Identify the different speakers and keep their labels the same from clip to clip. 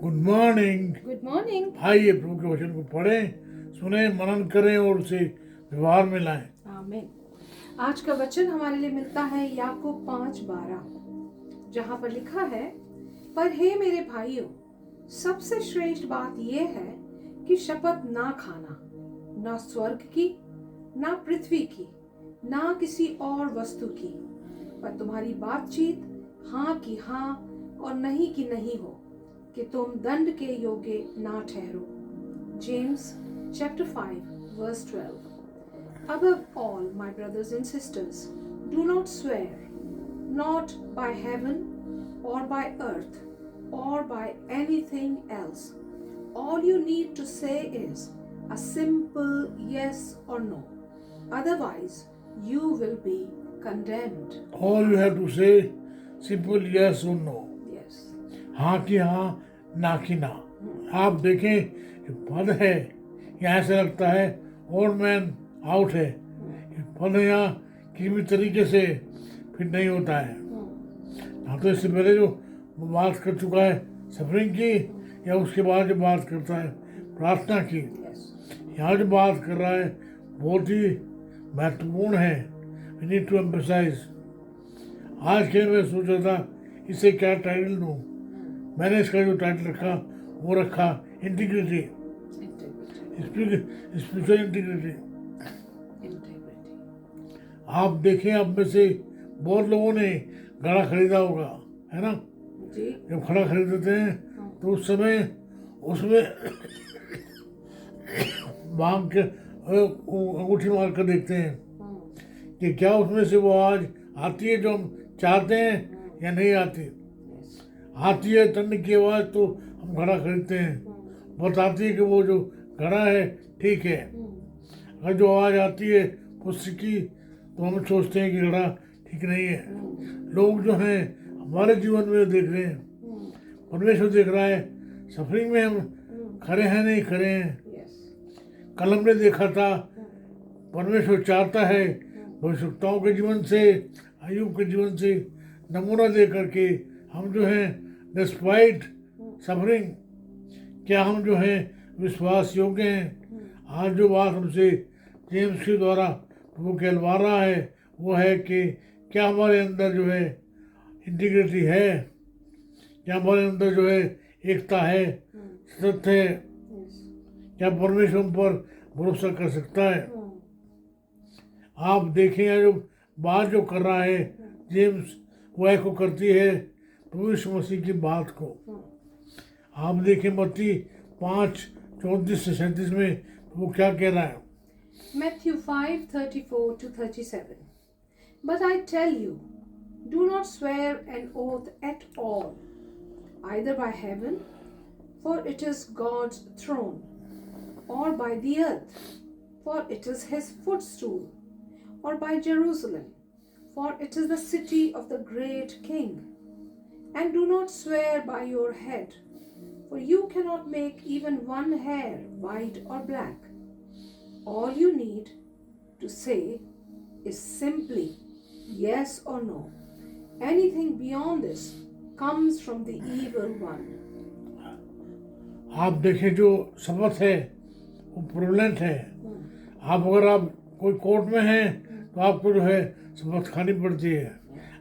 Speaker 1: Good morning.
Speaker 2: Good morning.
Speaker 1: आइए प्रभु के वचन को पढ़ें, सुने, मनन करें और उसे व्यवहार में लाएं।
Speaker 2: आमीन। आज का वचन हमारे लिए मिलता है याकूब 5:12, जहाँ पर लिखा है, पर हे मेरे भाइयों, सबसे श्रेष्ठ बात यह है कि शपथ ना खाना, ना स्वर्ग की, ना पृथ्वी की, ना किसी और वस्तु की, पर तुम्हारी बातचीत हाँ की हाँ और नहीं की नहीं हो, कि तुम दंड के योग्य ना ठहरो। James chapter 5 verse 12. Above all, my brothers and sisters, do not swear, not by heaven or by earth or by anything else. All you need to say is a simple yes or no. Otherwise, you will be condemned.
Speaker 1: All you have to say simple yes or no,
Speaker 2: Yes.
Speaker 1: हाँ की हाँ, ना की ना। आप देखें ये पद है, यहाँ से लगता है और मैन आउट है। ये पद यहाँ किसी भी तरीके से फिट नहीं होता है। हाँ, तो इससे पहले जो बात कर चुका है सफरिंग की, या उसके बाद जो बात करता है प्रार्थना की,
Speaker 2: Yes.
Speaker 1: यहाँ जो बात कर रहा है बहुत ही महत्वपूर्ण है। We need to emphasise. आज के मैं सोच रहा था इसे क्या टाइटल दूँ। मैंने इसका जो टाइटल रखा वो रखा integrity,
Speaker 2: Integrity.
Speaker 1: Spiritual integrity.
Speaker 2: Integrity.
Speaker 1: आप देखें, आप में से बहुत लोगों ने घड़ा खरीदा होगा, है ना।
Speaker 2: जी।
Speaker 1: जब घड़ा खरीदते हैं तो उस समय उसमें भांग के अंगूठी मार कर देखते हैं कि क्या उसमें से वो आवाज आती है जो हम चाहते हैं या नहीं आती। आती है तन की आवाज़ तो हम घड़ा खरीदते हैं, बताती है कि वो जो घड़ा है ठीक है। अगर जो आवाज़ आती है उससे की तो हम सोचते हैं कि घड़ा ठीक नहीं है। लोग जो हैं हमारे जीवन में देख रहे हैं, परमेश्वर देख रहा है सफरिंग में हम खड़े हैं नहीं खड़े हैं। कल हमने देखा था परमेश्वर चाहता है भविष्यवक्ताओं के जीवन से, अय्यूब के जीवन से नमूना दे करके हम जो हैं डिस्पाइट सफरिंग, क्या हम जो हैं विश्वास योग्य हैं। आज जो बात हमसे जेम्स के द्वारा वो कहलवा रहा है वो है कि क्या हमारे अंदर जो है इंटीग्रिटी है, क्या हमारे अंदर जो है एकता है, सत्य है, क्या परमेश्वर हम पर भरोसा कर सकता है। आप देखें यहाँ जो बात जो कर रहा है जेम्स, वो एको करती है प्रभु यीशु मसीह की बात को। आप देखें मत्ती 5:34-37 में वो क्या कह रहा है।
Speaker 2: Matthew 5:34-37. But I tell you, do not swear an oath at all, either by heaven, for it is God's throne, or by the earth, for it is his footstool, or by Jerusalem, for it is the city of the great king. And do not swear by your head, for you cannot make even one hair white or black. All you need to say is simply yes or no. Anything beyond this comes from the evil one.
Speaker 1: आप देखें जो शपथ है वो प्रोवेलेंट है। अगर आप कोई कोर्ट में हैं तो आपको जो है शपथ खानी पड़ती है।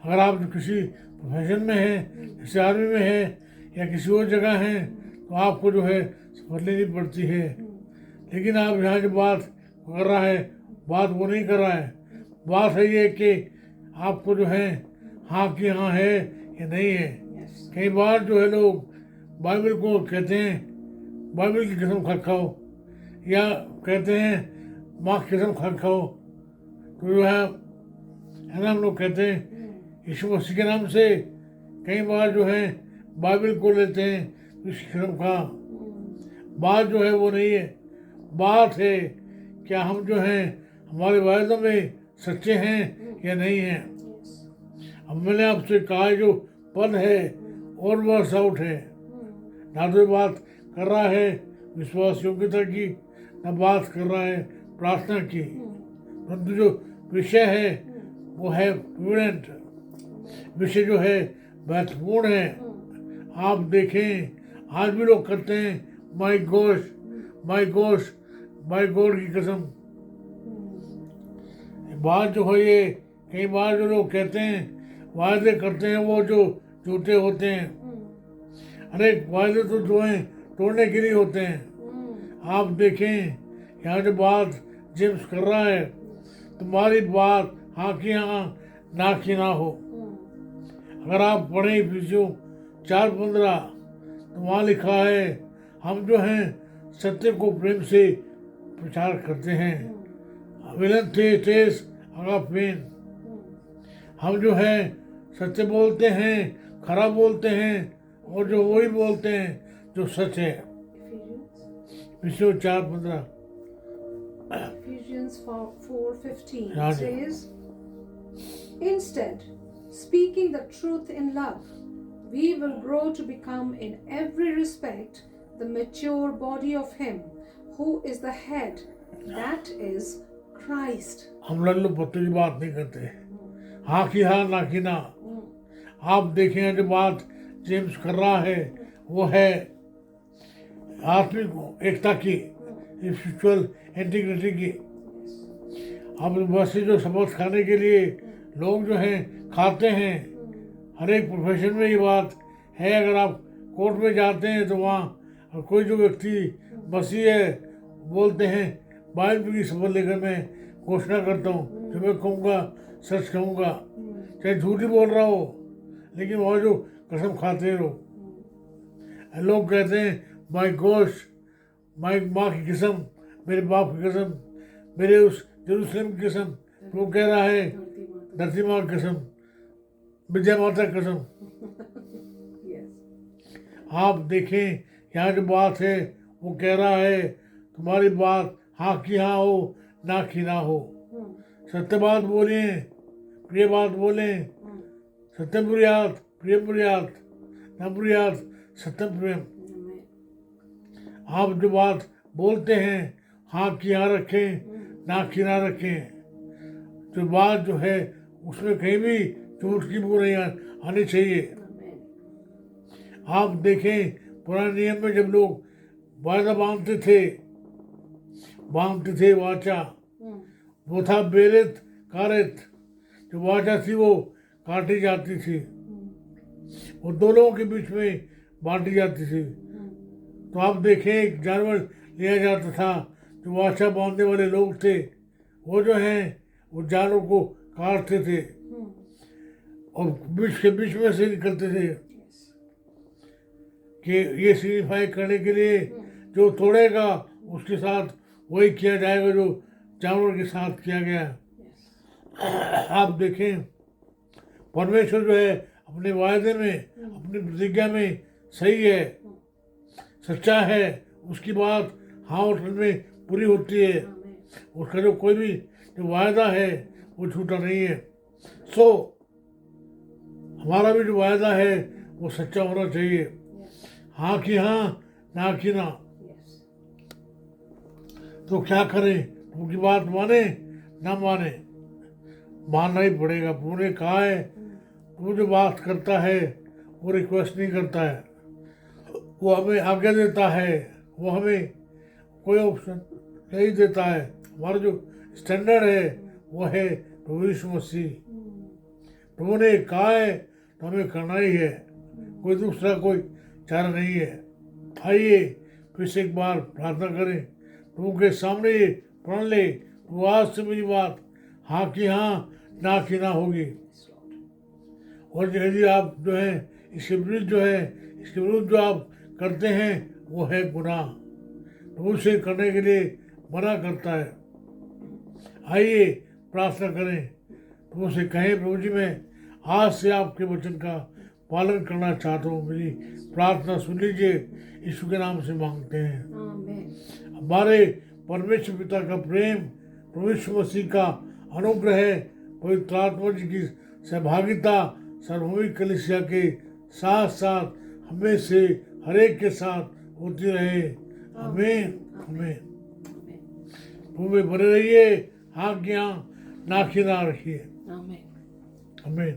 Speaker 1: अगर आप जो किसी प्रोफेशन में हैं, जैसे आर्मी में हैं या किसी और जगह हैं, तो आपको जो है शपथ लेनी पड़ती है। लेकिन आप यहाँ जो बात कर रहा है, बात वो नहीं कर रहा है। बात है ये कि आपको जो है हाँ की हाँ है या नहीं है। कई बार जो है लोग बाइबल को कहते हैं बाइबल की कसम खा खाओ, या कहते हैं माँ की कसम खा खाओ, तो जो है ना हम लोग कहते हैं यीशु मसीह के नाम से कई बार जो है बाइबल को लेते हैं तो इसकी कसम खा। बात जो है वो नहीं है। बात है क्या हम जो हैं हमारे वायदों में सच्चे हैं या नहीं हैं। अब मैंने आपसे कहा जो पद है और वर्स आउट है, ना तो बात कर रहा है विश्वास योग्यता की, ना बात कर रहा है प्रार्थना की, परंतु जो विषय है वो है प्रूडेंट विषय, जो है महत्वपूर्ण है। आप देखें आज भी लोग करते हैं my Gauss, my Gauss, my God की कसम। बात जो है ये, कई बार जो लोग कहते हैं वायदे करते हैं वो जो झूठे होते हैं। अरे वायदे तो जो हैं तोड़ने के लिए होते हैं। आप देखें यहाँ जो बात जेम्स कर रहा है, तुम्हारी बात हाँ की हाँ ना की ना हो। अगर आप पढ़ें इफिसियों 4:15 तो वहाँ लिखा है हम जो हैं सत्य को प्रेम से प्रचार करते हैं। विलन थे टेस अगापेन, हम जो है सत्य बोलते हैं, खरा बोलते हैं और जो वही बोलते हैं जो सच है। इफिसियों 4:15
Speaker 2: Ephesians 4:15
Speaker 1: हाँ जी।
Speaker 2: says, Instead, speaking the truth in love, we will grow to become in every respect the mature body of Him who is the head, that is Christ.
Speaker 1: हम लल्लू पत्तू की बात नहीं करते, हाँ की हाँ ना की ना। आप देखें जो बात जेम्स कर रहा है वो है आत्मिक एकता की, स्पिरिचुअल इंटीग्रिटी की। अब वैसे जो शपथ खाने के लिए लोग जो हैं खाते हैं, हर एक प्रोफेशन में ये बात है। अगर आप कोर्ट में जाते हैं तो वहाँ कोई जो व्यक्ति मसीह है बोलते हैं बाइबल की शपथ लेकर मैं घोषणा करता हूँ जो मैं कहूँगा सच कहूँगा, चाहे झूठ ही बोल रहा हो, लेकिन वह जो कसम खाते हैं लोग कहते हैं माय गोश, माय माँ की कसम, मेरे बाप की कसम, मेरे उस जेरूसलम की कसम। वो कह रहा है धरती माँ की कसम, विद्या माता की कसम। आप देखें यहाँ जो बात है वो कह रहा है तुम्हारी बात हाँ की हाँ हो ना की ना हो। सत्य बात बोलें, प्रिय बात बोलें, सत्यम बुरियात प्रिय बुरियात न बुरियात सत्यम प्रेम। आप जो बात बोलते हैं हाँ की हाँ रखें ना की ना रखें। जो बात जो है उसमें कहीं भी झूठ की बू नहीं आनी चाहिए। आप देखें पुराने नियम में जब लोग वायदा बांधते थे वाचा, वो था बेरित कारित। जो वाचा थी वो काटी जाती थी, वो दो लोगों के बीच में बांटी जाती थी। तो आप देखें एक जानवर लिया जाता था, जो वाचा बांधने वाले लोग थे वो जो हैं वो जानवर को काटते थे और बीच के बीच में से निकलते थे कि ये सिग्निफाई करने के लिए जो तोड़ेगा उसके साथ वही किया जाएगा जो जानवर के साथ किया गया। आप देखें परमेश्वर जो है अपने वायदे में, अपनी प्रतिज्ञा में सही है, सच्चा है, उसकी बात हाँ और में पूरी होती है। उसका जो कोई भी जो वायदा है वो झूठा नहीं है। सो हमारा भी जो वायदा है वो सच्चा होना चाहिए, हाँ की हाँ ना की ना। तो क्या करें, उनकी बात माने ना माने, मानना ही पड़ेगा। उन्होंने कहा है वो जो बात करता है वो रिक्वेस्ट नहीं करता है, वो हमें आज्ञा देता है, वो हमें कोई ऑप्शन नहीं देता है। हमारा जो स्टैंडर्ड है वो है प्रभु यीशु मसीह। प्रभु ने कहा है तो हमें करना ही है, कोई दूसरा कोई चारा नहीं है। आइए फिर से एक बार प्रार्थना करें, प्रभु के सामने ये प्रण ले, वो आज से मेरी बात हाँ की हाँ ना की ना होगी। और यदि आप जो है इसके विरुद्ध जो आप करते हैं वो है गुनाह, प्रभु से करने के लिए मना करता है। आइए प्रार्थना करें, प्रभु से कहें प्रभु जी मैं आज से आपके वचन का पालन करना चाहता हूँ, मेरी प्रार्थना सुन लीजिए, यीशु के नाम से मांगते हैं। हमारे परमेश्वर पिता का प्रेम, प्रभु यीशु मसीह का अनुग्रह, पवित्र आत्मा जी की सहभागिता सार्वभौमिक कलीसिया के साथ साथ हमें से हर एक के साथ होती रहे। आमीन आमीन। प्रभु में बने रहिए, हाँ की हाँ ना की ना रखिए। आमीन।